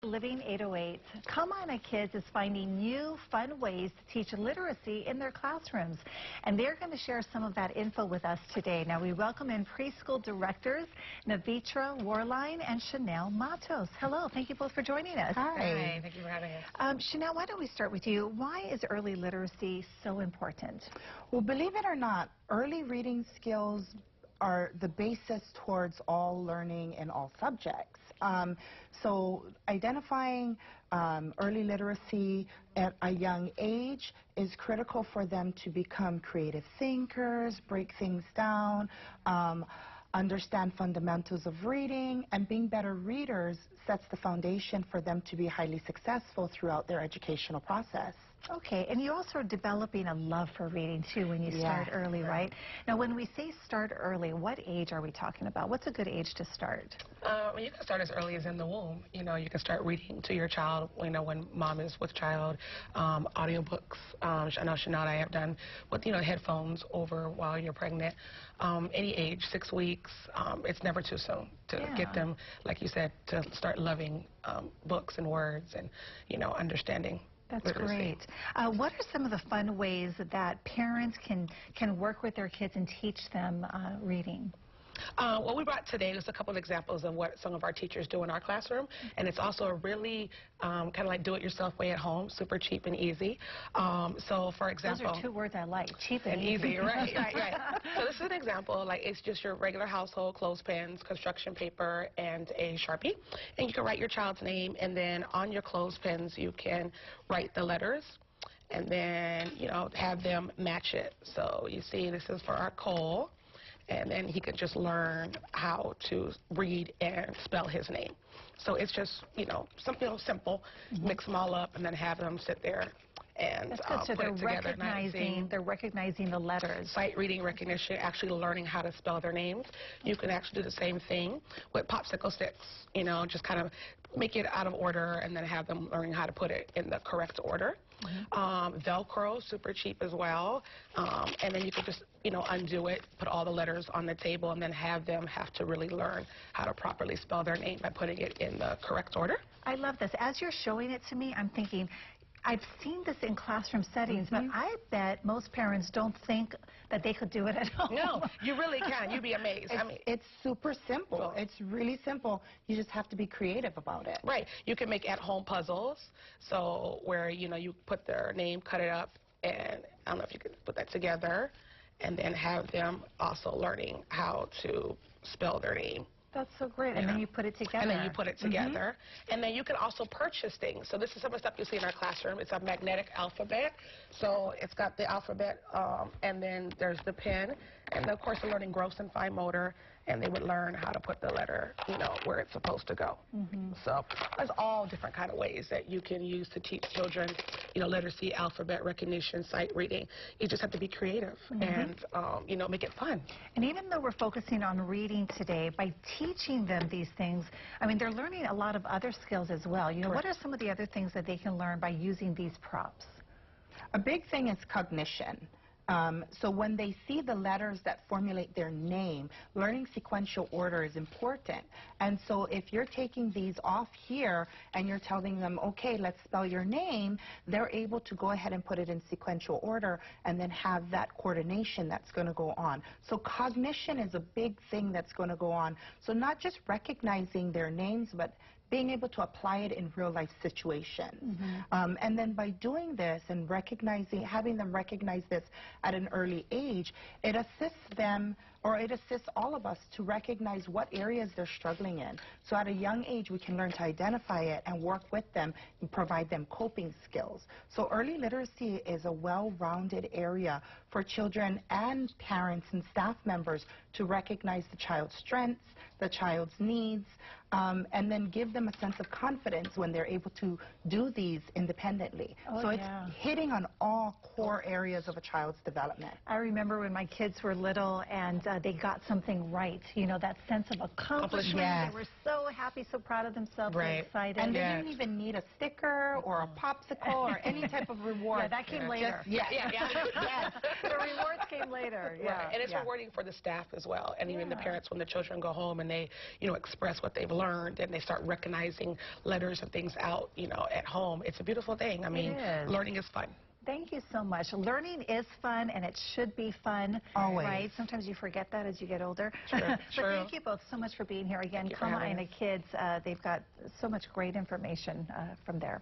Living 808. Kamaaina Kids is finding new, fun ways to teach literacy in their classrooms. And they're going to share some of that info with us today. Now, we welcome in preschool directors Navitra Warline and Chanel Matos. Hello, thank you both for joining us. Hi, thank you for having us. Chanel, why don't we start with you? Why is early literacy so important? Well, believe it or not, early reading skills are the basis towards all learning in all subjects. So identifying early literacy at a young age is critical for them to become creative thinkers, break things down, understand fundamentals of reading, and being better readers sets the foundation for them to be highly successful throughout their educational process. Okay, and you also are developing a love for reading, too, when you start early, right? Now, when we say start early, what age are we talking about? What's a good age to start? Well, you can start as early as in the womb. You know, you can start reading to your child, you know, when mom is with child. Audiobooks, I know Chanel and I have done with, you know, headphones over while you're pregnant. Any age, 6 weeks, it's never too soon to get them, like you said, to start loving books and words and, you know, understanding. That's great. What are some of the fun ways that parents can work with their kids and teach them reading? What we brought today is a couple of examples of what some of our teachers do in our classroom, and it's also a really kind of like do-it-yourself way at home, super cheap and easy. So, for example, those are two words I like, cheap and easy. Right, right. So this is an example, like it's just your regular household clothespins, construction paper, and a Sharpie, and you can write your child's name, and then on your clothespins you can write the letters, and then you know have them match it. So you see, this is for our Cole. And then he could just learn how to read and spell his name. So it's just, you know, something simple, mix them all up, and then have them sit there and so put it together. They're recognizing the letters. Sight reading recognition, actually learning how to spell their names. You can actually do the same thing with popsicle sticks, you know, just kind of make it out of order and then have them learning how to put it in the correct order. Velcro, super cheap as well. And then you could just, you know, undo it, put all the letters on the table, and then have them have to really learn how to properly spell their name by putting it in the correct order. I love this. As you're showing it to me, I'm thinking, I've seen this in classroom settings, but I bet most parents don't think that they could do it at home. No, you really can. You'd be amazed. It's super simple. It's really simple. You just have to be creative about it. Right. You can make at-home puzzles, so where, you know, you put their name, cut it up, and I don't know if you can put that together, and then have them also learning how to spell their name. That's so great. And then you put it together. And then you put it together. And then you can also purchase things. So this is some of the stuff you see in our classroom. It's a magnetic alphabet. So it's got the alphabet, and then there's the pen. And then, of course, they're learning gross and fine motor, and they would learn how to put the letter, you know, where it's supposed to go. So there's all different kind of ways that you can use to teach children, you know, literacy, alphabet recognition, sight reading. You just have to be creative and, you know, make it fun. And even though we're focusing on reading today, by teaching them these things, I mean, they're learning a lot of other skills as well. You know, what are some of the other things that they can learn by using these props? A big thing is cognition. So when they see the letters that formulate their name, learning sequential order is important. And so if you're taking these off here and you're telling them, okay, let's spell your name, they're able to go ahead and put it in sequential order and then have that coordination that's going to go on. So cognition is a big thing that's going to go on. So not just recognizing their names, but being able to apply it in real life situations. And then by doing this and recognizing, having them recognize this at an early age, it assists them, or it assists all of us to recognize what areas they're struggling in. So at a young age, we can learn to identify it and work with them and provide them coping skills. So early literacy is a well-rounded area for children and parents and staff members to recognize the child's strengths, the child's needs, and then give them a sense of confidence when they're able to do these independently. So it's hitting on all core areas of a child's development. I remember when my kids were little and they got something right. You know, that sense of accomplishment. Yes. They were so happy, so proud of themselves, so Right. excited. And they didn't even need a sticker or a popsicle or any type of reward. Yeah, that came later. Just, Yeah. yes. The rewards came later. Yeah. Right. And it's Yeah. rewarding for the staff as well, and even the Yeah. parents when the children go home and they, you know, express what they've learned and they start recognizing letters and things out, you know, at home. It's a beautiful thing. I mean, is. learning is fun. Thank you so much. Learning is fun, and it should be fun. Always. Right? Sometimes you forget that as you get older. True, But true. thank you both so much for being here. Again, Thank you for having Kamaaina us. Kids, they've got so much great information from there.